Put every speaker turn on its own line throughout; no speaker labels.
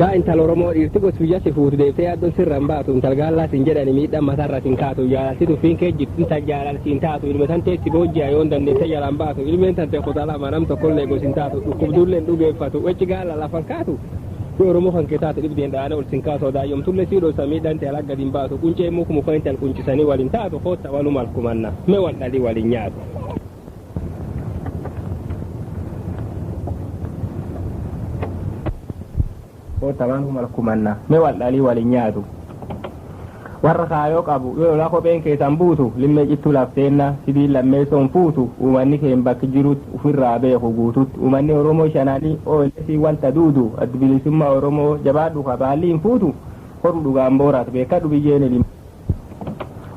yaa intala Oromoo dhiirti gosfiyya si fuutu deebtee yaaddoon sirraan baatu intal gaallaa siin jedhani miidhaan mataarra siin kaatu jaalalti tuffiin kee jirti intal jaalal siin taatu ilma tan teessi boojjaa yoon dandeesse jalaan baatu ilmeen tan ta'e kutaa lama nam tokkollee gosin taatu dhukkubduulleen dhugeeffatu wacci gaala lafan kaatu Oromoo kan keessaatti dhibdeen dhaana ol siin kaasoo daa'imtumlee siidoo samiidhaan ta'e alagga diin baatu quncee muka intal quncisanii waliin taatu kootta walumaal kumanna mee wal dhalii waliin nyaatu. Taman kuma kumanna me waldali wali nyaatu warra kaayoo qabu yoo la kopheen keessan buutu limme cittu lafteenna sibiil lammeessoon fuutu uummanni keen bakki jirutti ufirraa beeku guututti uummanni Oromoo shanaanii oolesii wanta duudu adbilisummaa Oromoo jabaadhu kabaalliin fuutu horu dhugaan booraatu beekadhu biyyeen elim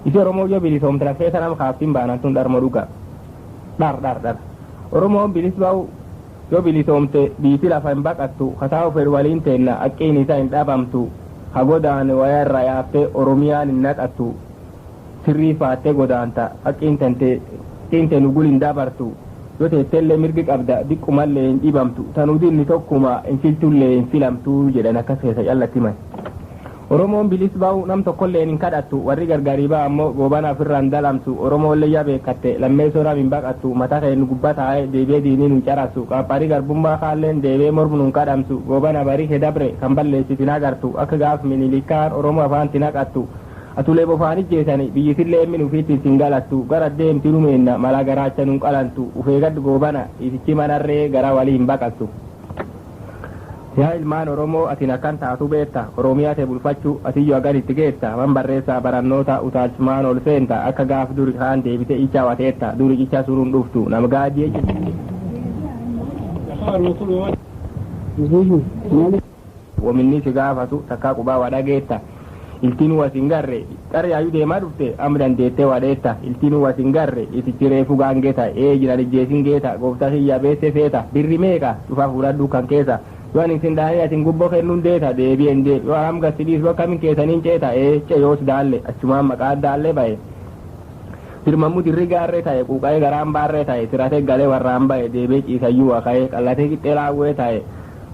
isi Oromoo yoo bilisoomte lafee sanam kaaftiin baanantun dharma dhuga dhar Oromoon bilis ba'u yoo bilisoomte biiti lafa hin baqattu kataa ofir waliin teenna akkiin isaa hin dhabamtu hagodaan waya irraa yaaftee Oromiyaan hin naqattu sirrii faattee godaanta akkiin tente nugul hin dabartu yoo teettellee mirgi qabda diqqumallee hin dhibamtu tanuudinni tokkuma hin filtullee hin filamtu jedhan akkas keessa callatti himan. Oromoon bilis ba'u nam tokkolleen hin kadhattu warri gargaarii ba'a ammoo goobana ofirraan dalamtu Oromoollee yaa beekatte lammeessoo nam hin baqattu mataa keen gubba taa'ee deebee diiniin hin carasu qaapharii garbummaa kaalleen deebee mormuun hin kadhamtu goobana barii kee dabre kan balleessitin agartu akka gaaf minilikaan Oromoo afaanti naqattu atulee bofaan ijjeesani biyyisillee emmin ufiitti isin galattu gara deemti rumeenna malaa garaacha nun qalantu ufeegad goobana isichi manarree gara walii hin baqattu. yaa ilmaan Oromoo atin akkan taatu beetta Oromiyaa ta'e bulfachuu atiyyoo agar itti geetta man barreessaa barannoota utaalchumaan ol seenta akka gaaf duri kaan deebite ichaa wateetta duri ichaa suruun dhuftu nama gaadiyee wominni si gaafatu takkaa qubaa wadhageetta iltinuu wasin garre qaryaayuu deemaa dhufte am dandeettee wadheetta iltinuu wasin garre itichi reefu gaangeeta jiran ijjeesin geeta gooftaa kiyya beesse feeta birri meeqa dhufa fuudhadhuu kan keessa waan isin daanii atin gubboo kennuun deeta deebi'en dee yoo am gasidhiis bakka min keessaniin ceeta ceyoos daalle achumaan maqaa daalle ba'e firmammu dirri gaarree ta'e quuqa'ee garaan baarree ta'e tiratee galee warraan ba'e deebee ciisayyuu waka'ee qallatee qixxee laawwee ta'e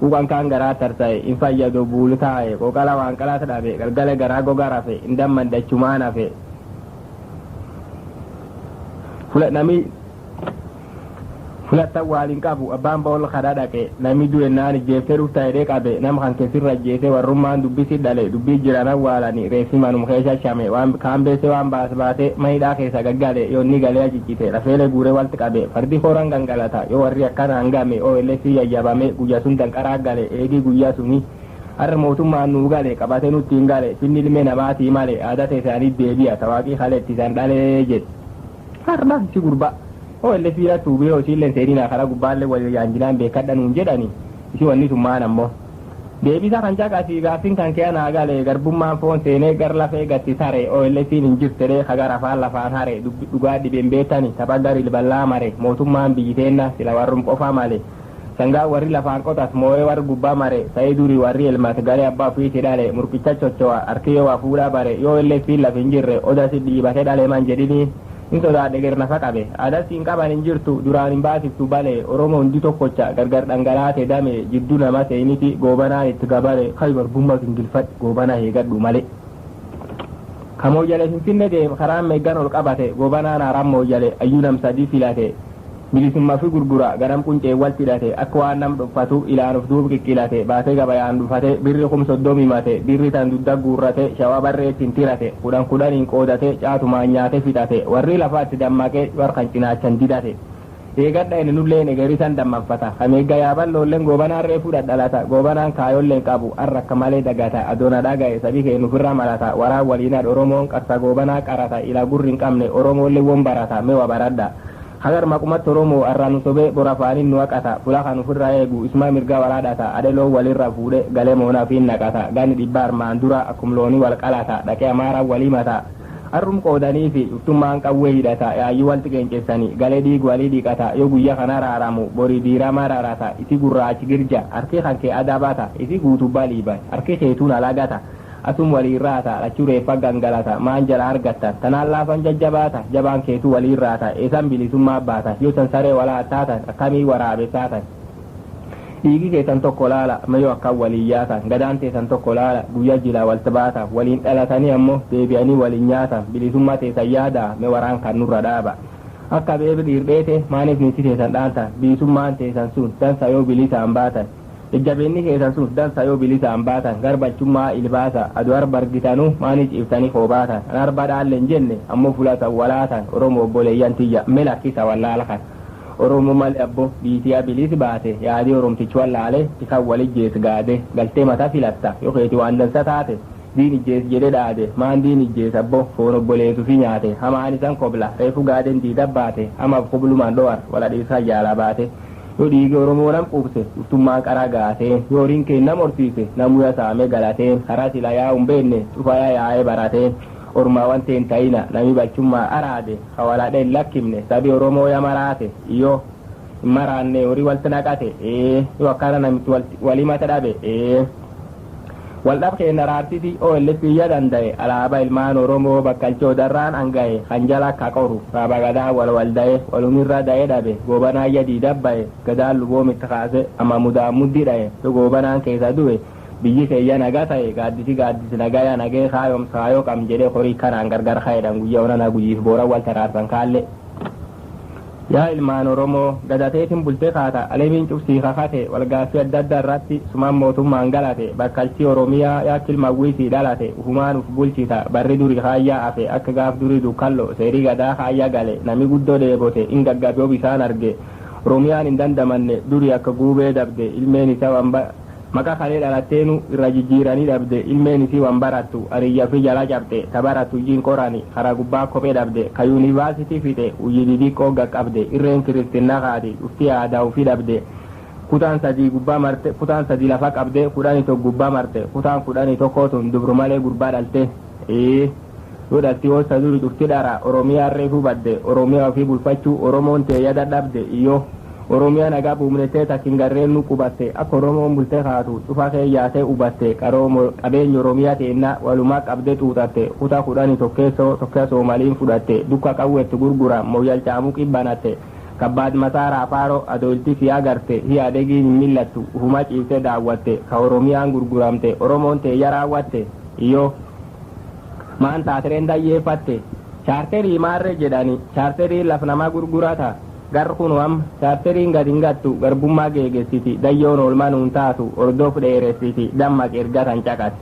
quuqan kaan garaa tarsa'e in fayyadu buulu taa'e qooqala waan qalaata dhabe galgale garaa gogaa rafe in damman dachumaan hafe fulatta waliin qabu abbaan bool kada dhaqe namni du'ennaan jeeftee dhufta hidhee qabe nama kan keessirra jeete warrummaan dubbisi dhale dubbii jiran awwaalani reeffi manum keessa shame waan kaan beese waan baate maayidhaa keessa gaggale yoonni galee ajiccite rafeelee guuree walti qabe fardi horan gangalata yoo warri akkana hangame oo elleessi yayyabame guyyaa sun danqaraa gale eegii guyyaa suni har'a mootummaan nuu gale qabatee nutti hin gale finni ilmee namaatii male aadaa isaanii deebi'a tawaaqii haleetti isaan dhalee jedhe har'a si gurba oo illee fiira tuubee hojiileen seenina karaa gubbaallee wal yaanjinaan beekadhanuun jedhani isi wanni summaan ammoo deebisa kan caqasii gaaffiin kan kee naa gale garbummaan foon seenee gar lafee gatti tare oo illee siin hin jirtedee kagar afaan lafaan hare dhugaa dhibeen beetani tapha gari bal'aa mare mootummaan biyyiteenna sila warrum qofa male sangaa warri lafaan qotas moo'ee warri gubbaa mare sa'ee durii warri elmate galee abbaa fiiti dhale murqicha chocho'a harkiyyoo waa fuudhaa bare yoo illee fiin laf hin jirre oda si dhiibatee dhale man jedhini in sodaadhe gernafa qabe aadasiin qaban hin jirtu duraan hin baasiftu bale Oromoo hundi tokkocha gargar dhangalaate dame jidduu nama seeniti goobanaan itti gabare kay garbummaa gingilfadhe goobanaa eegadhu male kamoo jale finfinne deem karaan meeggan ol qabate goobanaan haram mooyyale ayyuu nam sadii filate bilisummaa fi gurgura garam quncee walti hidhate akka waan nam dhuffatu ilaanuuf duub qiqqilate baatee gabayaan dhufate birri kumsoddomi mate birri tan dudda guurrate shawaa barreettiin tirate kudhaniin qoodate caatumaan nyaate fixate warri lafaatti dammaqee warkan cinaachan didate eegadha inni nulleen egerisan dammanfata kameegga yaaballoolleen goobanaan reefuu dhadhalata goobanaan kaayolleen qabu arra akka malee dagata adoona dhagaye sabii kee nufirra malata waraan waliinaadh Oromoon qarsa goobanaa qarata ilaa gurri hin qabne Oromoollee won barata meewa baradha hagar makumatti Oromoo arraanu sobee borafaanin nu haqata fula kan ufirraa eegu ismaa mirgaa waraadhata adeloo walirra fuudhe galee moonaa fi naqata gani dhibba armaan dura akkum loonii wal qalata dhaqee amaaraa walii mata arrum qoodanii fi dhuftummaan qawwee hidhata yaayyuu walti qeenceessanii galee dhiig walii dhiqata yoo guyyaa kana raaramu borii diiramaa raarata isi gurraachi girja harkee kan kee adaa baata isi guutubbaa liiba harkee keetuun alagata asum waliirraata lachuu reeffa gangalata maan jala argatta tanaan laafan jajjabaata jabaan keetu waliirraata eesan bilisummaa baata yoo san saree walaa taatan akkamii waraabe taatan dhiigi keessan tokko laala mayoo akka waliin yaatan gadaan teessan tokko laala guyyaa jilaa wal tabaata waliin dhalatanii ammoo deebi'anii waliin nyaatan bilisummaa teessan yaada mee waraan kan nurra dhaaba akka beebi dhiirdheete maaniif nitti teessan dhaanta bilisummaan teessan sun dansa yoo bilisaan baatan ejjabeenni keessan sun dansa yoo bilisaan baatan garbalchummaa ilbaasa adu arba argitanu maanii ciiftanii koobaatan an arba dhaalleen jenne ammoo fulatan walaatan oromoo obboleeyyan tiyya mela kisa wallaala kan oromoo mal abbo biitiyaa bilis baate yaadii oromtichi wallaale ikan walijjees gaade galtee mata filatta yokeeti waan dansa taate diin ijjees jedhe dhaade maan diin ijjees abbo foon obboleetu fi nyaate hamaan isan kobla reefu gaaden diidabbaate hamaaf koblumaan dhowar wala dhiisa jaala baate yoo dhiigi oromoo nam qubse dhuftummaan qara gaaseen yoo horiin kenna morsiise namuya saame galateen karaa sila yaa'uun beenne cufaya yaa'ee barateen ormaa wanteen ta'ina nami balchummaa araade hawalaadheen lakkimne sabi oromoo ya maraate iyo maraanne horii walti naqate yoo akkana namitti walimata dhabe waldhab keenya raartiti OLF biyya danda'e alaaba ilmaan oromoo bakkalchoo darraan hangaye kan jala akka qoru raaba gadaa walwalda'e walumirra da'e dhabe goobanaa yadii dabba'e gadaan luboomitti kaase amma mudaa muddi dha'e yo goobanaan keessa du'e biyyi keeyya naga ta'e gaaddisi nagaya nagee kaayoo qam jedhe horii kanaan gargar kaayedhan guyyaa onana guyyiif boora wal taraarsan kaalle yaa ilmaan oromoo gadateetiin bultee kaata aleemiin cubsii kakate walgaaffii adda adda irratti sumaan mootummaan galate bakkalchi oromiyaa yaakilmawwiisii dhalate ufumaan uf bulchita barri durii kaayyaa afe akka gaaf durii dukkallo seerii gadaa kaayyaa gale nami guddoo dheebote in gaggaboo bisaan arge oromiyaan hin dandamanne durii akka guubee dabde ilmeen isa wamba maka kalee dhalatteenu irra jijjiiranii dhabde ilmeen isii wan barattu ariyya fi jala cabde tabarattu ijjiin qorani karaa gubbaa kophee dhabde ka yuunivaasitii fixe uyyididii qoogga qabde irreen kiristinna kaati uftii aadaa ufii dhabde kutaan sadii gubbaa marte kutaan sadii lafa qabde kudhanii tokko gubbaa marte kutaan kudhanii tokkootun dubru malee gurbaa dhalte yoo dhalti hoosa duri dhufti dhara oromiyaa reefuu badde oromiyaa ofii bulfachuu oromoon teeyya dadhabde iyyoo oromiyaa nagaa buumnettee takkin garreen nu qubatte akka oromoon bultee kaatu cufa kee yaatee ubatte qabeenya oromiyaa teennaa walumaa qabdee xuuxatte kutaa kudhanii tokkee soomaliin fudhatte dukka qawweetti gurgura moyyal caamuu qibbanatte kabbaad mataa raafaaroo adoolti fi agarte hiyaadhegiin hin millattu ufuma ciiftee daawwatte ka oromiyaan gurguramte oromoon teeyya raawwatte iyyoo maan taatireen dayyeeffatte chaarterii maarre jedhani chaarterii laf namaa gurgurata gar kunwam chaarteriin gad hin gattu garbummaa geegessiti dayyoon oolmanuun taatu ordoof dheeressiti dammaq ergatan caqas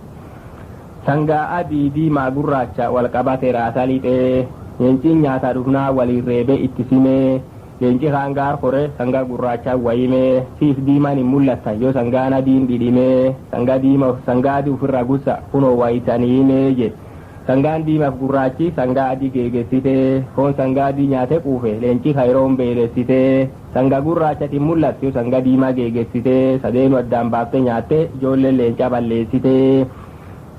sangaa adii diimaa gurraacha wal qabate raasalixee leenciin nyaata dhufnaa waliin reebe itti simee leenci hangaar kore sangaa gurraacha wayimee siif diiman hin mul'atta yoo sangaan adiin dhidhimee sangaa adii ufirra gussa kunoo wayitanii himee jedhe sangaan diimaaf gurraachi sangaa adii geegessitee foon sangaa adii nyaate quufe leenci kayroon beelessitee sangaa gurraachatiin mul'attu yoo sangaa diimaa geegessitee sadeenu addaan baaftee nyaatte ijoolleen leencaa balleessitee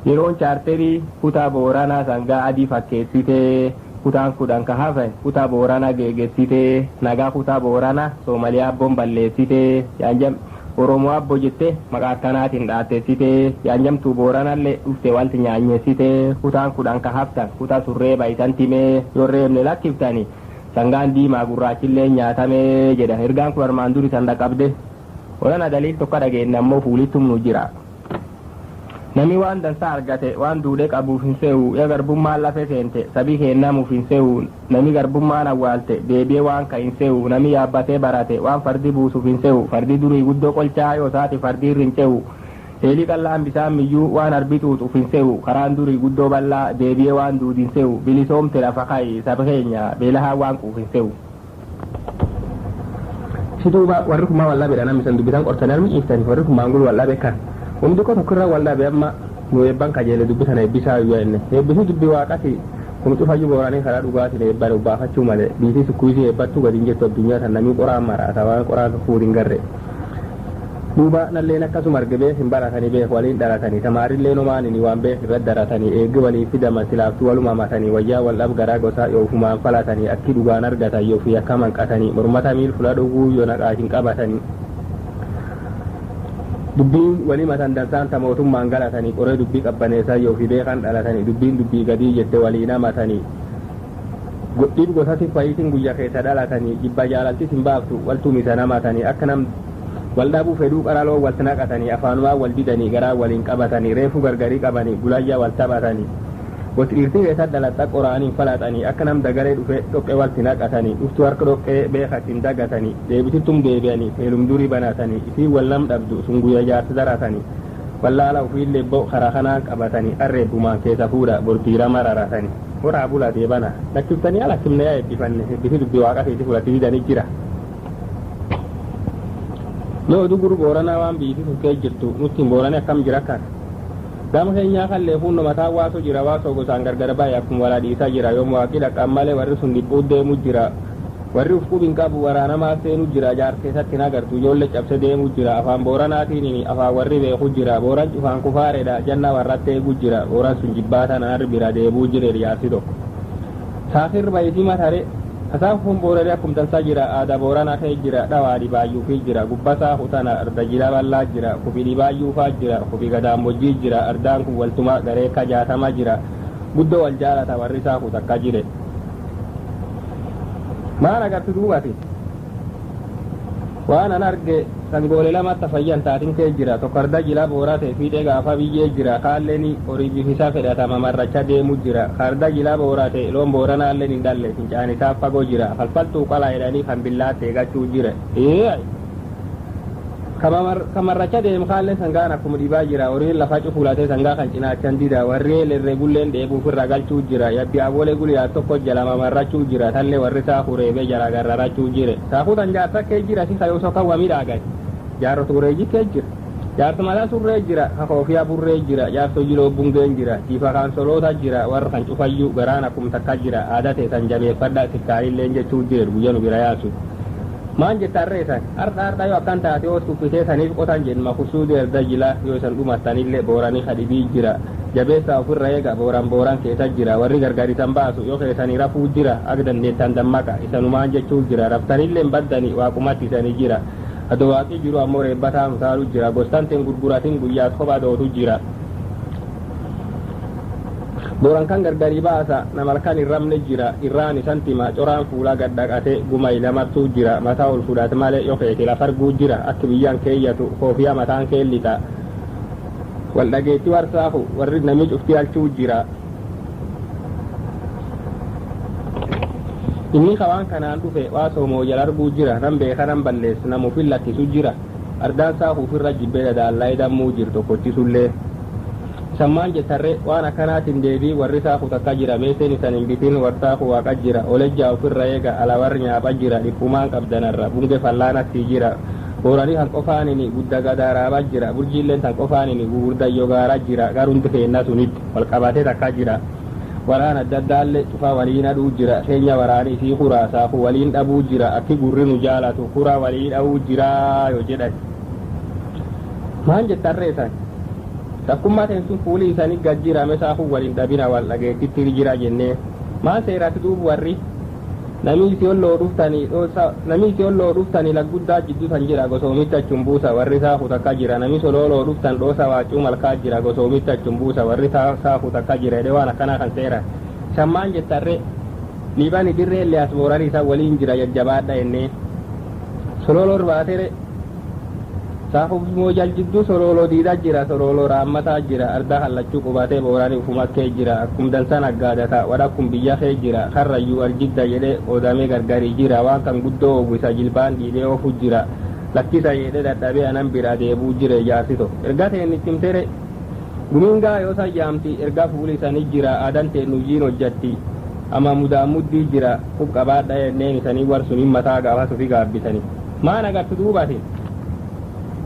yeroon chaarterii kutaa booranaa sangaa adii fakkeessitee kutaan kudhan ka hafe kutaa booranaa geegessitee nagaa kutaa booranaa soomaliyaa abboon balleessitee yaanjam oromoo abbo jette maqaa akkanaatiin dhaattessitee yaanjamtuu booranallee dhufte walti nyaanyessitee kutaan kudhan ka haftan kutaa surree bayitan timee yoo reebne lakkiftani sangaan diimaa gurraachillee nyaatamee jedha ergaan kun armaan duri sanda qabde olana daliil tokko dhageenye ammoo fuulittum nu jira nami waan dansaa argate waan duudhee qabuuf hin se'u yaa garbummaan lafee seente sabii kennamuuf hin se'u nami garbummaan awwaalte deebi'ee waan ka hin se'u nami yaabbatee barate waan fardi buusuuf hin se'u fardi durii guddoo qolchaa yoo taate fardii irri hin ce'u eelii qallaan bisaan miyyuu waan arbituutuuf hin se'u karaan durii guddoo bal'aa deebi'ee waan duudi hin se'u bilisoomte lafa kayi saba keenya beelahaa waan quuf hin se'u. Situuba warri kumaa wallaa bedha namni san dubbisan qortanii armi ciiftanii warri kumaan gulu wallaa beekan. Hundi ko tokkirra wallaa be amma nu eebban kajeele dubbisan eebbisaa yoo enne eebbisi dubbi waaqati kun cufayyuu booranii karaa dhugaatiin eebban ubbaafachuu malee biitii sukkuisii eebbattuu gadi hin jettu addunyaa tan namni qoraan maraata waan qoraan fuudh hin garre duuba nalleen akkasuma arge beek hin baratanii beek waliin dhalatanii tamaarillee nomaanini waan beek irra daratanii eeggi walii fidaman silaaftuu waluma matanii wayyaa waldhab garaa gosaa yoo fumaan falatanii akki dhugaan argatan yoo fi akka manqatanii mormata miil fula dhuguu yoo naqaatiin qabatanii dubbiin walii matan dansaan ta mootummaan galatanii qoree dubbii qabbaneessaa yoo fi beekan dhalatanii dubbiin dubbii gadii jette walii namatanii godhiin gosati fayitiin guyya keessa dhalatanii jibba jaalaltis hin baaftu waltuu misa namatanii akka nam والدابو فدوق أرالو والتناقتني أفانوا والددني قرا والإنقبتني ريفو غرغري قبني قلاجا والتبتني وتريرتي يتدلت قرآن فلاتني أكنم دغري دوك والتناقتني أفتو أرك دوك بيخة دغتني ديبتتم ديبياني فيلم دوري بناتني في ولم أبدو سنغو يجار تدراتني والله لو في اللي بو خراخناك أبتني أرب ما كيسا فورا برتيرا مراراتني ورا بولا ديبانا لكتبتني على كمنا يبفن بفيد بواقع في تفولا تريدني جرا لو دغور بورنا وان بيتي كجرتو نتي بورنا كم جراكان دام هينيا خلي فون متا واسو جرا واسو go sangar garba ya kum wala di sajira yo wakila kamale warri sundi budde mujira warri ufku bin kabu warana ma senu jira jar ke satina gartu yolle capse de mujira afan borana tini afa warri be hujira boran jufan ku fare da janna warate gujira boran sunjibata na arbira de bujire ya sido sakhir bayti matare asafum borare akum tan sajira ada borana tay jira dawadi bayu fi jira gubbasa hutana arda jira balla jira ku bi bayu fa jira ku bi gada moji jira ardan ku waltuma gare kaja tama jira buddo wal jara ta warisa ku takajire mana gartu duwati wana narge sangole lama tafayyan tatin ke jira to karda jila borate fi de ga fa biye jira kalleni ori bi fisa feda ta mamarra chade mujira karda jila borate lom borana alleni dalle tincani ta fago jira falfaltu qala irani kan billate ga chujire kamarra chade mkhalle sangana kum diba jira ori la facu fulate sanga kan cina candida warre le regulen de bu furra gal chujira yabbi abole guli ya to ko jala mamarra chujira talle warre ta khurebe jara garra chujire ta khudan ja ta ke jira si sayo so ka wamira ga jaro to reji kejir jar to mala surre jira ha ko fiya burre jira jar to jilo bungen jira tifa kan solo ta jira war kan cufayu garana kum takajira adate sanjame fadda sikari lenje chujire buyanu birayasu manje tarresan arda yo akanta ati os kupite sanif kotan jen makusudi arda jila yo san duma tanille borani khadibi jira jabe sa furra ga boran ke tajira warri gargari tambasu yo ke sani rafu jira agdan ne tandamaka isanu manje chu jira raftanille baddani wa kumati sani jira ado waqi jiru amore batam salu jira gostante gurguratin guyya khoba do tu jira boran kan gargari baasa namalkan ramne jira irani santima coran fula gaddaqate gumay lamartu jira mataul fudat male yo ke la fargu jira akbiyan kayatu kofiya matan kelita wal dageti warsahu warrid nami uftial chu jira inni khawan kana andu fe waso mo jalar bu jira rambe kharam balles namu fillati su jira ardan sahu firra jibbe da allah mu jirto ko tisulle samanje tarre wana kanatin debi warisa ku takajira meseni sanin bitin warta ku wakajira olejja firra yega ala warnya bajira di kuman kabdanarra bunge fallana tijira borani han qofani ni guddaga dara bajira burjillen tan qofani ni gurda yoga rajira garun te nasunit wal qabate takajira warana daddalle tufa walina du jira senya warani fi khurasa ku walin dabu jira aki gurrinu jalatu khura walin dabu jira yo jedai manje tarre san takummaten sun fuli sani gajira mesa ku walin dabina wal lage titiri jira jenne ma serat du warri nami si ollo ruftani la gudda jiddu sanjira go so mitta chumbusa warri sa ku takajira nami solo lo ruftan do sa wa chumal kajira go so mitta chumbusa warri sa ku takajira de wana kana kan sera sammanje tarre libani dirre le asborari sa walin jira yajabada enne solo lo batere sahu mo jal jiddu sorolo dida jira sorolo ramata jira arda halachu kubate borani ufumakke jira kum dan sana gadata wada kum biya khe jira kharrayu arjidda yede odame gargari jira wa kan guddo busa jilban dide o fujira lakisa yede da dabe anan birade bu jire yasito ergate ni timtere guminga yo sa yamti erga fuli sani jira adante nujino jatti ama muda muddi jira kub kabada ne ni sani war sunim mata ga wasu figa bitani mana ga tudubati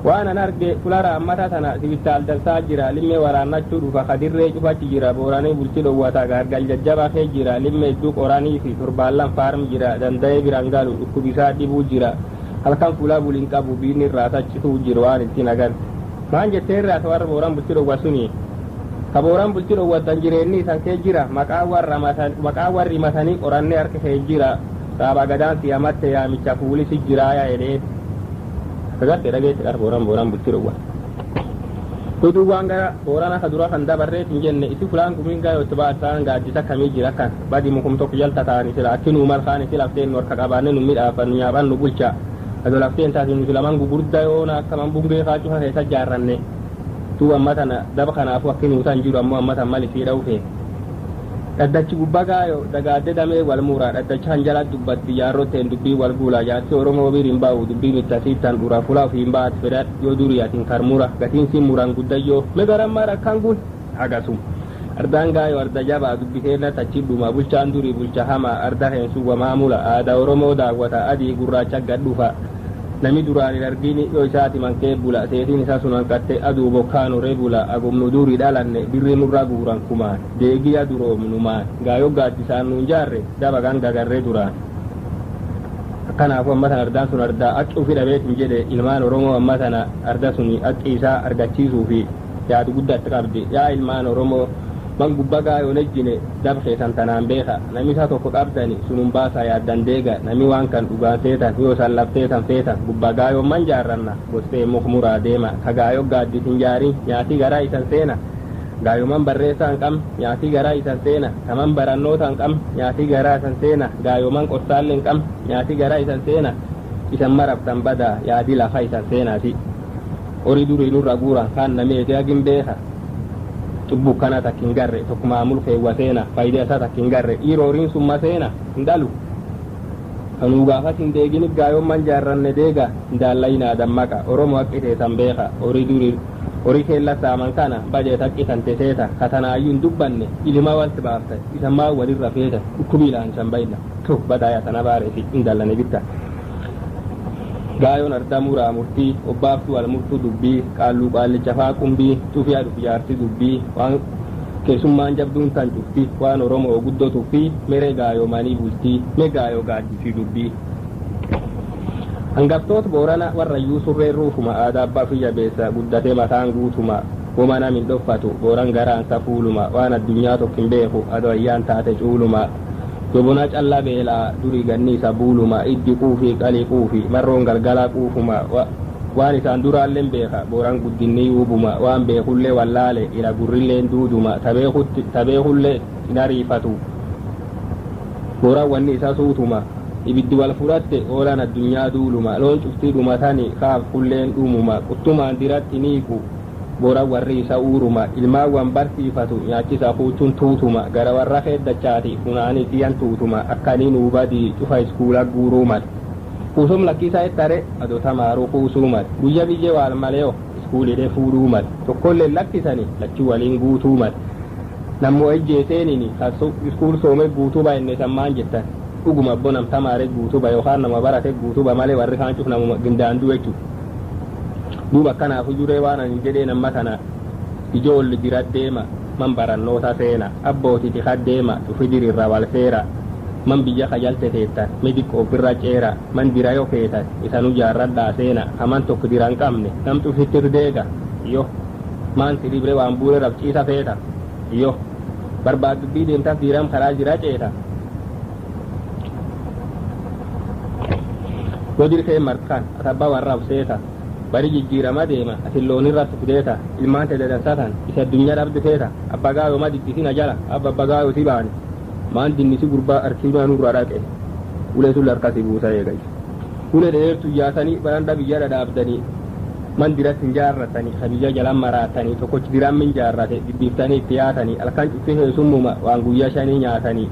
وانا نرجع كلارا أمتا تنا سبيتال درسا جرا لما ورانا تشوف فخدير رجوا تجرا بوراني بولتلو واتاعر قال ججبا في جرا لما يدوك أوراني في تربالام فارم جرا دنداي برانغالو كوبيسا ديبو جرا هل كان فلا بولينكا بوبيني راسا تشوف جروان التناغر ما عند تير أثوار بوران بولتلو واسوني كبوران بولتلو واتنجريني سانكي جرا مكاور رماتاني أوراني أرك في جرا سابا غدان سيامات سيامي تشافولي سجرا يا إليه kagate rage tar boran butiro wa to wanga borana kadura kan dabarre tinjenne isi fulan kuminga yo toba tanga dita kami jirakan badi mukum to yalta tani sila akinu umar khani sila ten nor kagabane numid afan nyaban nubulcha ado lafteen taati musliman gugurda yoona kaman bungee kaaju keessa jaarranne tu ammatana daba kanaafu akkin utan jiru ammoo ammatan mali fi dhawfe daddachi gubbagaayo dagaadde damee wal muraa daddachi hanjala dubbatti yaarroteen dubbii wal guulaa jaarsi oromoo biriin baa'u dubbii mittasiittan dhuraa fulaa fi hin baat fedhat yoo duriyaatiin karmura gatiin siin muran guddayyoo megaran mara kan gun hagasum ardaan gaayo arda jabaa dubbiteerna tachidhuma bulchaan durii bulcha hamaa arda heensu wamaamula aadaa oromoo daawwata adii gurraacha gadhufa nami duraan hin argini yoo isaati mankee bula seetiin isa sunan qatte aduu bokkaanu rebula agumnu durii dhalanne birri nurra guuran kumaan deegiya duroomnumaan gaayo gaaddisaan nuun jaarre daba gan gagarree duraan akkanaafu ammatan ardaan sun ardaa akka ufi dhabeetin jedhe ilmaan oromoo ammatana arda suni akka isaa argachiisuu fi yaadu guddatti qabdi yaa ilmaan oromoo man gubbagaa yoo nejjine daba keessan tanaan beeka nami isaa tokko qabdani sunun baasaa yaaddan deega nami waan kan dhugaan feetan yoo san lafteetan feetan gubbagaa yoo man jaarranna gostee mukmuraa deema ka gaayoo gaaddisin jaarin nyaatii garaa isan seena gaayoman barreessaan qam nyaatii garaa isan seena kaman barannootaan qam nyaatii garaa isan seena gaayoman qorsaalleen qam nyaatii garaa isan seena isan marabtan badaa yaadii lafa isan seenaati horii durii nurra guuran kaan nameeti hagin beeka tubbuu kana takkin garre tokkuma mulkeewwa seena faayidaa isaa takkin garre dhiirooriin summa seena hin dhalu kanuu gaafatin deegini gaayomman jaarranne deega ndaallayinaa dammaqa oromoo haqqiteetan beeka horii durii horii keella saaman kana bajeet haqqitan teseeta katanaayyuun dubbanne ilima walti baafta isan maa walirra feeta dhukkubiilaan san bayna tu badaaya sana baareefi hin dallane bitta gaayoon arda muraa murtii obbaaftu wal murtuu dubbii qaalluu qaallicha faa qumbii tufiyaa dhufiyaarsi dubbii waan keessummaan jabduun tan cufti waan oromoo guddotuu fi mere gaayomanii bultii me gaayoo gaaddisii dubbii hangaftoota boorana warrayyuu surreerruufuma aadaa abbaa fi jabeessa guddatee mataan guutuma womana min dhoffatu booran garaansa fuuluma waan addunyaa tokkin beeku ado ayyaan taate cuuluma yobona callaa beelaa durii ganniisa buuluma iddi quufii qalii quufii marroon galgalaa quufuma waan isaan duraalleen beeka booran guddinni yuubuma waan beekullee wallaale ila gurrilleen duuduma tabeekullee inariifatu booran wanni isa suutuma ibiddi wal fudhatte oolan addunyaa duuluma loon cuftii dhumatani kaaf kulleen dhumuma quttumaan diratti niiku booran warri isa uuruma ilmaawwan barsiifatu nyaachisa kuuchuun tuutuma gara warra keeddachaati funaanii tiyan tuutuma akkaniin hubadii cufa iskuula guuruumat kuusum lakkisaa ettare ado tamaaruu kuusuumat guyya biyyee waal maleyo iskuulidhe fuudhuumat tokkollee lakkisani lachi waliin guutuumat nammoo ejjeeseenini iskuul soome guutuba enne sammaan jettan dhuguma bonam tamaare guutuba yookaan nama barate guutuba malee warri kaan cuf namuma gindaanduu jechuudha duuba akkanaafu juree waan ani jedhee namma kana ijoolli dira deema man barannoota seena abbootiti kaddeema cufi dirirra wal seera man biyya kajalte teettan mediqoo birra ceera man dira yoo feetan isanu jaarradhaa seena haman tokko dira hin qabne nam cufittir deega iyo maan siribre waan buure rabciisa feeta iyo barbaadubbii deemtaf diram karaa jira ceeta yoo dirkee markan atabba warraaf seeta bari jijjiirama deema asilloon irratti fideeta ilmaan tedadansatan isa addunyaa dhabde feeta abbagaayoo ma diddisina jala abbagaayoo si baane maan dinnisi gurbaa arkiinaa nurraa dhaqe ulee sul harkasi buusa eegay ulee dheertu yaasanii baranda biyya dhadhaabdanii man diratti hin jaarratanii kabiyya jalan maraatanii tokkochi diraan min jaarrate dibbiiftanii itti yaatanii alkan cufi heesummuma waan guyyaa shanii nyaatanii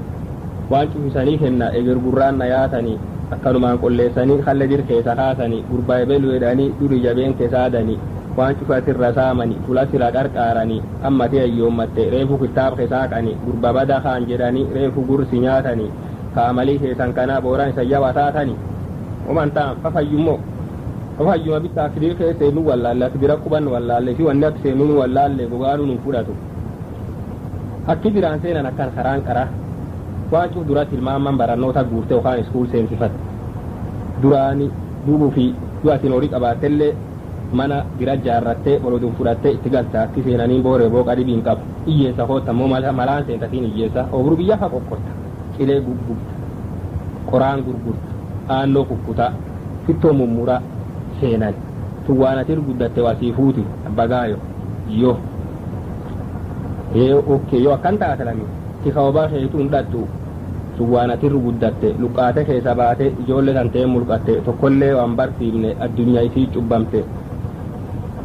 waan cufisanii kenna eger gurraan na yaatanii akkanumaan qolleessanii halle dirkeessa kaasanii gurbaa beluudhanii durii jabeen keessaadanii waan cufatirra saamanii fulasira qarqaaranii ammati ayyoommatte reefu kitaab keessaaqanii gurba bada kaan jedhanii reefu gursi nyaatanii kaamalii keessan kanaa booraan isa jabaa taatanii oman ta'an fafayyuma bitta akdir keesseenuu wallaalle akdira quban wallaalle fi wanni akseenuun wallaalle gogaanuu nun fudhatu akki biraan seenan akkan karaan qara waan cuf duratti ilmaamman barannoota guurte yookaan iskuul seensifate duraani duubuu fi du'atiin horii qabaatellee mana bira jaarrattee bolodun fudhattee itti galta akki seenaniin booree booqa dhibiin qabu iyyeessa hoottammoo malaan seentatiin iyyeessa obruu biyya fa qoqqotta qilee gurgurta qoraan gurgurta aannoo kukkutaa fittoo mummuraa seenan tuwwaanatir guddatte wasii fuuti abbagaayo yoo yoo akkan taatelami tikawabaa sheetuun dhattu suwaana tirru guddatte luqaate keessa baate ijoollee tantee mulqatte tokkollee waan barsiifne addunyaa isii cubbamte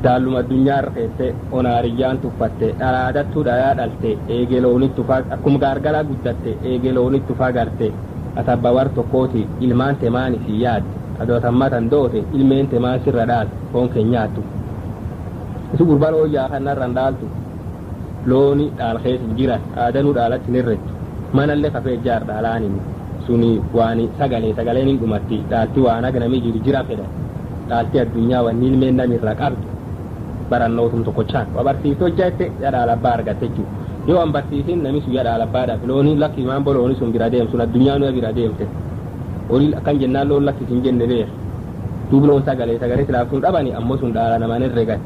daalluma addunyaa irratti onaariyyaan tuffatte dhalaadattuu dhayaa dhalte eegeloonit tufaa akkuma gargara guddatte eegeloonit tufaa garte atabba war tokkooti ilmaan temaani si yaadde adootammatan doote ilmeen temaan sirra dhaal foon keenyaattu isu gurbaloo yaa kanarran dhaaltu looni dhaal keessa jiran aadanuu dhaalatti nirrettu manallee kafee jaar dhaalaaniin suni waani sagaleen hin dhumatti dhaalti waan agnamii jiru jira fedha dhaalti addunyaa wanni ilmeen namirra qabdu barannootum tokkochaan wabarsiisoo jette yadhaal abbaa argatte jechuudha yoo an barsiisin nami sun yadhaal abbaadhaaf looni lakki imaan bolooni sun bira deemsun addunyaa nuya bira deemte olii akkan jennaan loon lakki sin jenne beer duubi loon sagalee silaaf sun dhabani ammoo sun dhaala namaan herregan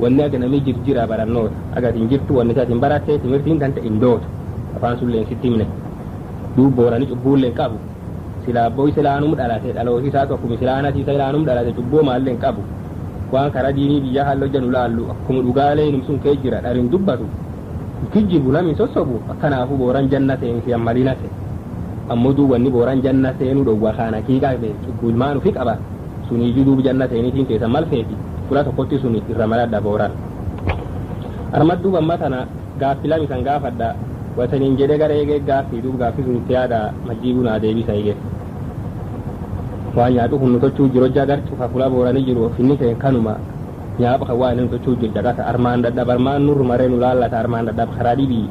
wanni agnamii jira barannoota agatiin jirtu wanni isaatiin barattee timirtiin tante indootu afaan sulleen sitti himne duub boorani cubbuulleen qabu silaabboo isilaanum dhalate dhalooti isaa tokkum isilaanati isa ilaanum dhalate cubboo maalleen qabu waan karaa diinii biyya halloo janu laallu akkuma dhugaalee hinumsun kee jira dharin dubbatu kijjibu nami sossobu akkanaafu booran janna seenisi ammalinate ammoo duub wanni booran janna seenuu dhowwa kaana kiiqaa be cubbuu ilmaanu fi qaba suniijuu duub janna seenitiin keessa malfeeti fula tokkotti suni irra maladha booran armadduub amma tana gaaffilam isan gaafadha wataniin jedhe gara eegee gaaffii duub gaaffii sun itti yaada majjiibuu naa deebisa eege waan nyaadhu kun nutochuu jiru jagar cufa fula booranii jiru finni ta'e kanuma nyaapha kan waan nutochuu jiru jagata armaan dadhab armaan nurru maree nu laallata armaan dadhab karaa dhibii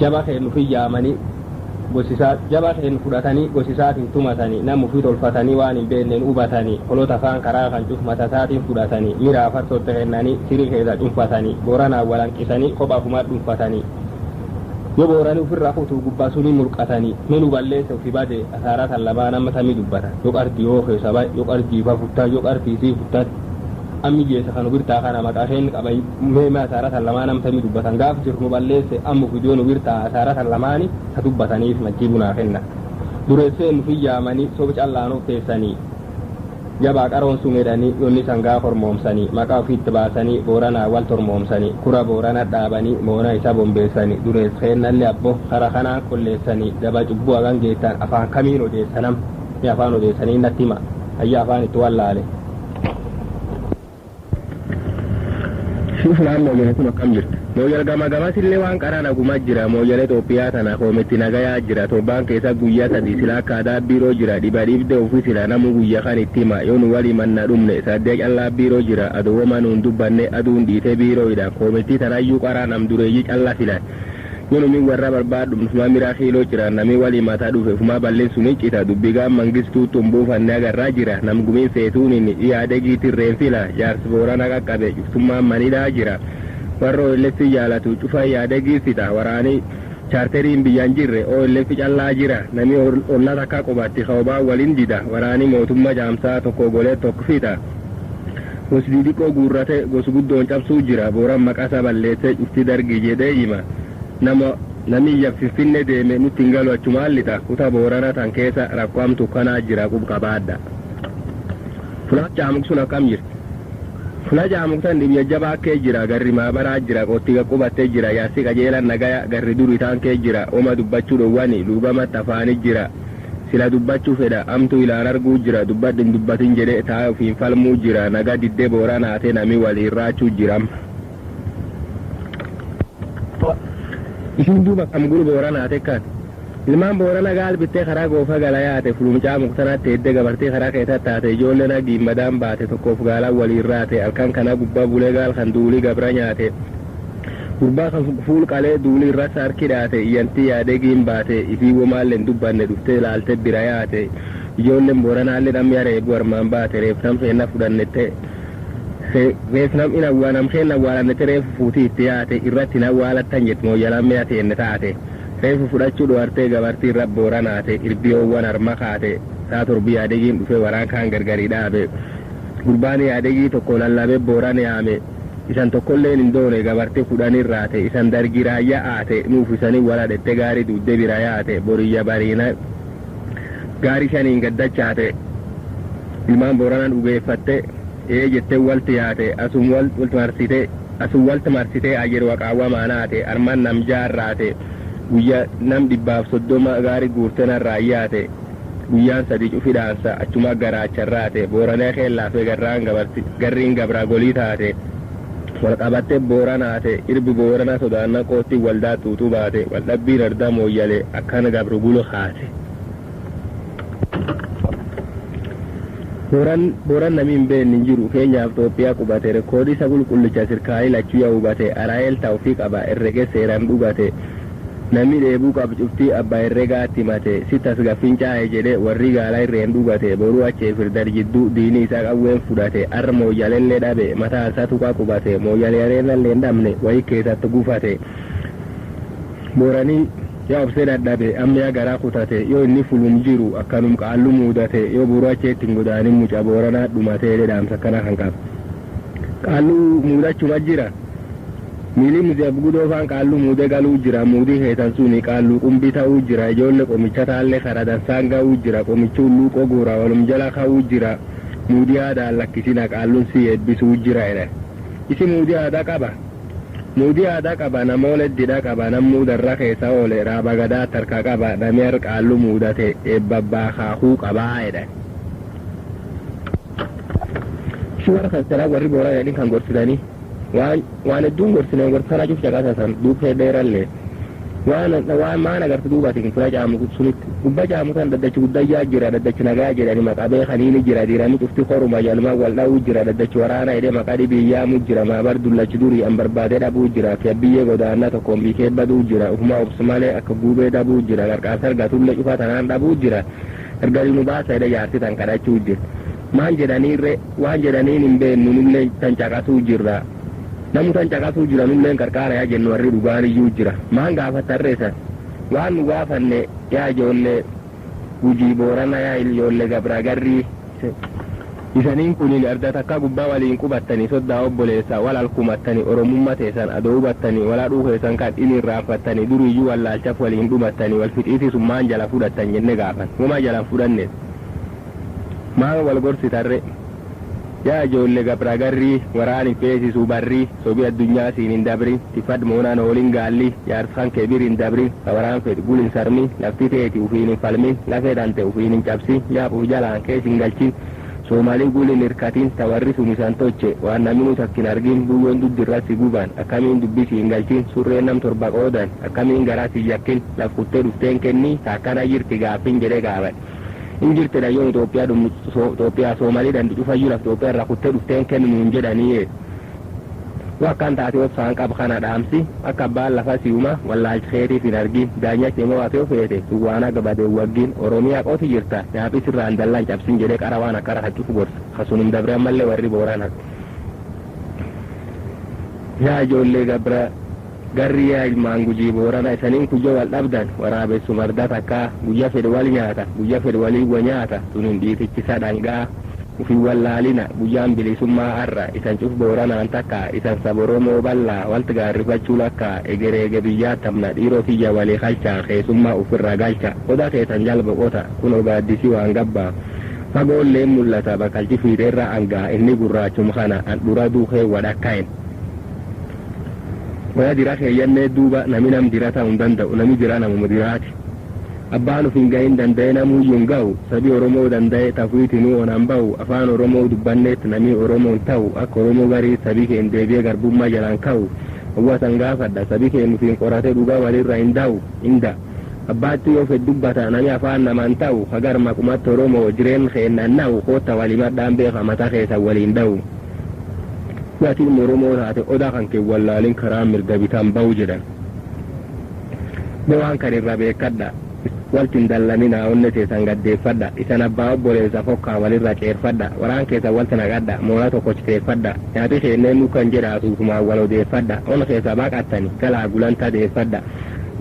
jaba kee nufi yaamanii gosisaa jaba kee nu fudhatanii gosisaatiin tumatanii nama ufii tolfatanii waan hin beenneen hubatanii holota afaan karaa kan cufmatasaatiin fudhatanii miraa farsotte kennanii sirii keessa cunfatanii booranaa walanqisanii kophafumaa dhuunfatanii yoo booranii ofirraa kutuu gubbaa sunii mulqatanii menu balleessa ofi bade asaaratan lamaa nama tamii dubbata yoo qarbii yoo keessa baye yoo qarbiifa futtaa yoo qarbiisii futtaa ammi geessa kan ubirtaa kana maqaa isheen qaba meema asaaratan lamaa nama tamii dubbatan gaaf jiru nu balleesse amma fidoo nu birtaa asaaratan lamaani ka dubbataniif majjiibuu naa kenna dureessee nu fiyyaamanii soba callaanuuf teessanii jabaa qaroon sumedhanii yonni sangaa hormoomsanii maqaa ofiitti baasanii booranaa wal tormoomsanii kura boorana dhaabanii moona isa bombeessanii durees keennallee abbo kara kanaan qolleessanii daba cubbuu hagan geettan afaan kamiin odeessanam ni afaan odeessanii natti hima ayya afaan itti wallaale Shufnaan mooyyalee kun akkam jirti. Mooyyal gama sillee waan qaraan agumaa jira. Mooyyalee Itoophiyaa tana koometti nagayaa jira. Torbaan keessa guyyaa sadii silaa akka aadaa biiroo jira. Dhibadhiibdee ofii sila namu guyyaa kan itti hima. Yoo nu walii manna dhumne saddeeq callaa biiroo jira. Aduwwama nuun dubbanne aduun dhiitee biirooidha. Koometti tanayyuu qaraa nam dureeyyii callaa filan. Yoo numin warra barbaaddu fumaa miraa kiiloo jira. Namni walii mataa dhufe fumaa balleessu ni cita. Dubbigaan mangistuu tumbuufannee agarraa jira. Nam gumiin feetuun inni yaada giitirreen fila. Jaarsi boorana qaqqabe cuftummaan manidhaa jira. Warra OLF jaalatu cufa yaada giisita. Waraanii chaarteriin biyyaan jirre OLF callaa jira. Namni olla takka qubatti kaobaa waliin dida. Waraanii mootummaa jaamsaa tokko golee tokko fita. Gosi xixiqqoo guurrate gosi guddoon cabsuu jira. Booran maqasa balleesse cufti dargii jedhee hima. Namni yaffifinne deeme nutti hin galu achumaan lixa kuta boorana tan keessa rakkoamtu kanaa jira qubqabaadha. Fula caamuk sun akkam jirti. Fula caamuk tan dhibya jabaa kee jira garri maabaraa jira qotti qaqubattee jira yaasi qajeelan nagaya garri duri taan kee jira oma dubbachuu dhowwani luugamatti afaanii jira sila dubbachuu fedha amtu ilaan arguu jira dubbadhin dubbatin jedhe taa ofiin falmuu jira naga diddee boorana ate nami waliin raachuu jiram. Isin duuba kam gulu boorana tekkaat ilmaan boorana gaal bittee karaa goofa gala yaate fulumcaa muktanaatti hedde gabartee karaa keessatti taate ijoollee nagiin madaan baate tokkoof gaalaan waliin raate halkan kana gubbaa bulee gaal kan duulii gabra nyaate gurbaa kan fuul qalee duulii irra sarki dhaate iyyantii yaadegiin baate ifii womaalleen dubbanne dhuftee ilaalte bira yaate ijoolleen booranaallee namni areebu armaan baate reefnam seenna fudhannette reefnam in awwaanam seenna awwaalannete reefu fuutii itti yaate irratti hin awwaalattan jet mooyyalaan mi'a teenne taate reefu fudhachuu dhuwartee gabartii irra booranaate irbiyoowwan harma kaate saa torbi yaadegiin dhufe waraan kaan gargarii dhaabe gurbaan yaadegii tokko lallabe booran yaame isan tokkolleen hin doone gabartii kudhanirraate isan dargii raayyaa aate nuuf isanii waladhette gaarii duudde bira yaate boriyya bariina gaarii shaniin gaddachaate ilmaan booranan dhugeeffatte jettee walti yaate asum walti marsitee ajer waqaawwa maanaate arman nam jaarraate guyyaa nam dhibbaaf soddoma gaarii guurtana raayyaate guyyaan sadii cufiidhaansa achuma garaacharraate booranee keellaafee garriin gabraa golii taate walqabattee booranaate irbi boorana sodaanna qootti waldaa xuuxuu baate waldhabbiin arda mooyyalee akkana gabru bulu haate booran namiin beenni jiru keenyaaf Itoophiyaa qubate rekoodii isa qulqullicha sirkaayii lachuu yaa hubate araayel ta'ufii qaba herrege seeraan dhugate namni dheebuu qabu cuftii abbaa herregaatti mate sitas gaffincaa'e jedhe warri gaalaa irreen dhugate boruu achee firdar jidduu diinii isaa qawween fudhate arra mooyyalellee dhabe mataa isaa tuqaa qubate mooyyaleereenallee hin dhabne wayii keessatti gufate booranii yaa obsee dadhabe ammaa garaa kutate yoo inni fulum jiru akkanum qaallu muudate yoo boruu acheetti hin godaanin muca booranaa dhumatee jedhaamsa akkana kan qabu qaallu muudachuma jira miilii muzeef gudoofaan qaallu muudee galuu jira muudii heetan suni qaallu qumbii ta'uu jira ijoollee qomicha taallee karaa dansaan ga'uu jira qomichi ulluuqoo guura walum jala ka'uu jira muudii aadaan lakkisina qaalluun si eebbisuu jira jedhe isi muudii aadaa qaba muudii aadaa qaba namoolee didhaa qaba nam muudarra keessa oole raaba gadaa tarkaa qaba namni qaallu muudate eebbabbaa kaakuu qabaa jedhe shura kan warri booraa jedhin kan gorsitanii waan hedduun gorsineen gorsana cuuf caqasasan duubee dheerallee waan maan agartu duubatiin fira caamu sunitti gubba caamu kan daddachi guddayyaa jira daddachi nagaa jedhani maqaa beekaniini jira diiranii cufti horuma jalmaa wal dha'uu jira daddachi waraana jedhee maqaa dhibiyyaamu jira maabar dullachi durii an barbaadee dhabuu jira fiyabiyyee godaannaa tokkoon biikee baduu jira ufuma obsu malee akka guubee dhabuu jira qarqaarsa argatullee cufa tanaan dhabuu jira ergalii nu baasa jedhe jaarsi tan kadhachuu jira maan jedhaniirre waan jedhaniin hin beennu nullee tan caqasuu jirra namu tan caqasuu jira nulleen qarqaara yaa jennu warri dhugaan iyyuu jira maan gaafattarreessan waan nu gaafanne yaa ijoollee gujii boorana yaa ijoollee gabraa garrii isaniin kuniin arda takka gubbaa waliin qubattanii soddaa obboleessa wal alkumattanii oromummaa teessan adoo hubattanii walaa dhuufeessan kan dhiniin raanfattanii duriyyuu wallaalchaf waliin dhumattanii wal fixiisisummaan jala fudhattan jenne gaafan homaa jalan fudhanne maan wal gorsitarre yaa ijoollee gabraa garrii waraani feesisuu barrii sobii addunyaa siin hin dabrin tifad moonaan oolin gaalli yaarsaan kebir hin dabrin kawaraan fedh gulin sarmin lafti teeti ufiin hin falmin lafee dante ufiin hin cabsin yaafuuf jalaan kees hin galchin soomalii gulin hirkatin tawarri sun isaan toche waan naminuu takkin argin buyyoon duddirratti guban akkamiin dubbisi hin galchin surreen nam torba qoodan akkamiin garaa si yakkin laf kuttee dhufteen kenni taakkana jirti gaaffin jedhee gaafan injirte da yoon Itoophiyaa Soomaalii dandii fayyuu laf Itoophiyaa irraa kuttee dhufteen kennu hin jedhanii wakkaan taatee obsaan qaba kana dhaamsi akka abbaan lafa si'uma wallaalchi keetiif hin argin daanyatti immoo waatee feete duwwaana gabadee waggiin Oromiyaa qooti jirta yaafis irraan dallaan cabsin jedhee qara waan akka rahachuuf gorsa kasunum dabre ammallee warri boorana yaa ijoollee gabra garri yaa ilmaan gujii boorana isaniin kuyyoo wal dhabdan waraabessu marda takkaa guyya fedhe wal nyaata guyya fedhe walii wa nyaata tunin dhiitichisa dhangaa ufii wallaalina guyyaan bilisummaa har'a isan cuf booranaan takka isan saboromoo bal'aa walti gaarrifachuu lakkaa egereege biyyaa tamna dhiiroo tiyya walii kalchaa keessummaa ufirra galcha oda teetan jalba qota kun ogaaddisii waan gabbaa fagoolleen mul'ata bakalchi fiixeerra angaa inni gurraachum kana an dura duukee wadhakkaa'en waya dira keeyyannee duuba nami nam dira ta'uu hin danda'u nami dira namuma diraati abbaan uf hin gahin danda'e namuyyuu hin ga'u sabii oromoo danda'e tafuitinuu onaan ba'u afaan oromoo dubbanneetti namii oromoon ta'u akka oromoo garii sabii keen deebi'ee garbummaa jalaan ka'u hawwasan gaafadha sabii keen ufiin qoratee dhugaa walirra hin da'u inda abbaatti yoo fed dubbata nami afaan namaan ta'u hagar maqumatti oromoo jireen keennaan na'u kootta walimadhaan beeka mataa keessan waliin da'u waatiin oromoo taate odaa kan kee wallaalin karaa mirga bitaan ba'u jedhan waan kan irra beekadha waltin dallanina onne teessan gaddeeffadha isan abbaa obboleessa fokkaa walirra ceerfadha waraan keessa walti nagadha moona tokkochiteeffadha nyaati keenneen nukan jedhaasuufumaan wal odeeffadha on keessa baqattani galaa gulanta deeffadha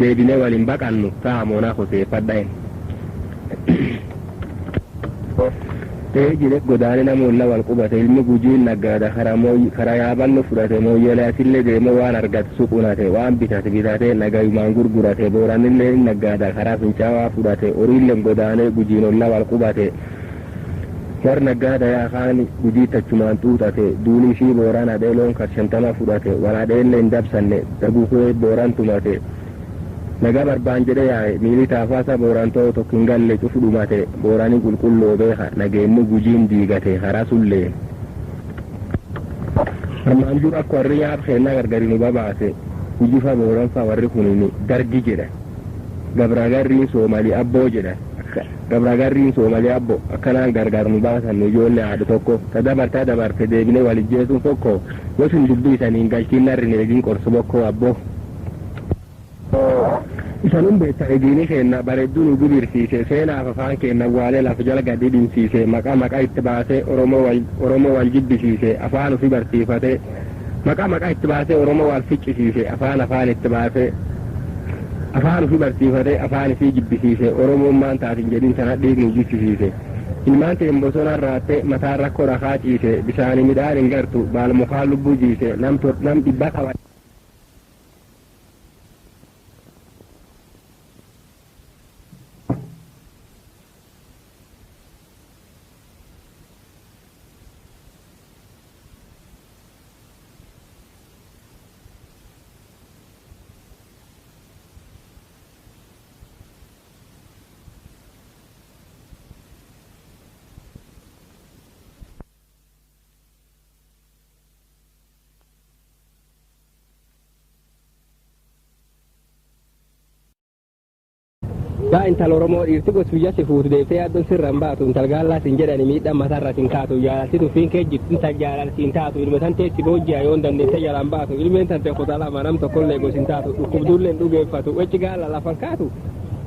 deebinee waliin baqannu ta'a moonaa koseeffadha jire godaane namoonni wal qubate ilmi gujiin naggaada karaa yaabannu fudhate mooyyelaasillee deemee waan argate suqunate waan bitate nagayumaan gurgurate booranillee naggaada karaa fincaawaa fudhate horiilleen godaane gujiinolla wal qubate war naggaada yaakaan gujii tachumaan xuuxate duuni ishii boorana dheeloon karshantama fudhate walaadheellee hin dabsanne dagukee booran tumate naga barbaanjede yaa'e miili taafaasa boorantoo tokkin galle cufu dhumate boorani qulqulloo beeka nageenni gujiin diigate hara sullee armaan dur akka warri nyaaf keenna gargari nu babaase gujifa booranfa warri kunini dargi jedha gabragarriin soomali abboo jedha gabragarriin soomali abbo akkanaan gargar nu baasan nu ijoollee haadha tokko ta dabarte deebine walijjeesuun tokko gosin dubbii isaniin galchiin narrin eegin qorsu bokkoo abboo isanun beekta egiini keenna bareedduu nu gubirsiise seenaaf afaan keenna waalee lafa jala gadi dhimsiise maqaa itti baasee oromoo wal jibbisiise afaan ufi barsiifate maqaa itti baasee oromoo wal ficcisiise afaan itti baasee afaan ufi barsiifate afaan ifi jibbisiise oromummaan taatin jedhin sana dhiigni jibbisiise ilmaan ta'een bosona irraatte mataan rakkoo rakaa ciise bishaanii midhaan hin gartu baal mukaan lubbuu jiise nam dhibba qaba. Yaa intal Oromoo dhiirti gosbiyya si fuutu deeftee yaaddoon sirraan baatu intal gaallaa sin jedhani miidhaan matarra sin kaatu jaalalti tuffiin kee jirtu intal jaalaltiin taatu ilma tan teessi boojji'a yoon dandeesse jalaan baatu ilmeen tan te kutaa lama nam tokkollee gosin taatu dhukkubduulleen dhugeeffatu wachi gaalla lafan kaatu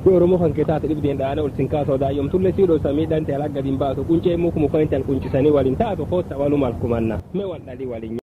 yoo Oromoo kan kee taatu dhibdeen dhaana ol sin kaasoo daayyomtullee siidhoosa miidhaan te alaggadin baatu quncee mukumu kan intal quncisanii waliin taatu kootta walumal kumanna mee wal dhalii waliin